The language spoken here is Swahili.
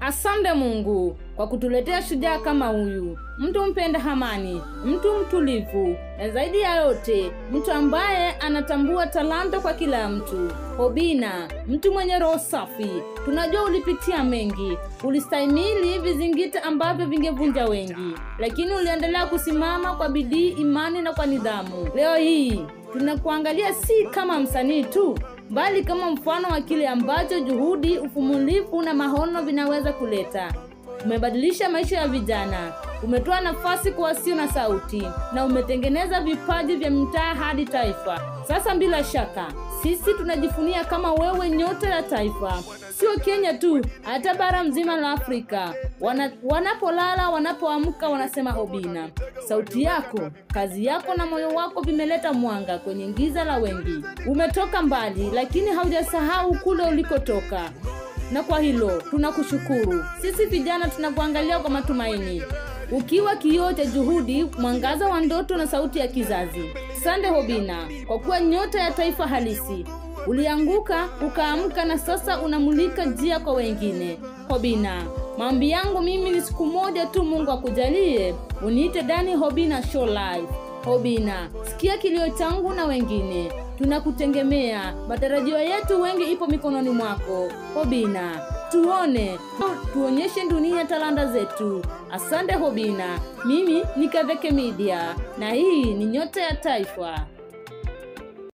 Asante Mungu kwa kutuletea shujaa kama huyu, mtu mpenda amani, mtu mtulivu, na zaidi ya yote mtu ambaye anatambua talanta kwa kila mtu. Obinna, mtu mwenye roho safi. Tunajua ulipitia mengi, ulistahimili vizingiti ambavyo vingevunja wengi, lakini uliendelea kusimama kwa bidii, imani na kwa nidhamu. Leo hii tunakuangalia si kama msanii tu, bali kama mfano wa kile ambacho juhudi, uvumilivu na maono vinaweza kuleta. Umebadilisha maisha ya vijana, umetoa nafasi kwa wasio na sauti, na umetengeneza vipaji vya mtaa hadi taifa. Sasa bila shaka sisi tunajifunia kama wewe nyota ya taifa, sio Kenya tu, hata bara mzima la Afrika. Wanapolala, wanapoamka wanasema Obinna. Sauti yako, kazi yako na moyo wako vimeleta mwanga kwenye giza la wengi. Umetoka mbali, lakini haujasahau kule ulikotoka, na kwa hilo tunakushukuru. Sisi vijana tunakuangalia kwa matumaini, ukiwa kioo cha juhudi, mwangaza wa ndoto na sauti ya kizazi. Asante Obinna kwa kuwa nyota ya taifa halisi. Ulianguka, ukaamka, na sasa unamulika njia kwa wengine. Obinna, maombi yangu mimi ni siku moja tu Mungu akujalie uniite Danny Obinna Show Live. Obinna, sikia kilio changu na wengine. Tunakutegemea, matarajio yetu wengi ipo mikononi mwako. Obinna, tuonyeshe dunia talanta zetu. Asante Obinna. Mimi ni Kaveke Media, na hii ni Nyota ya Taifa.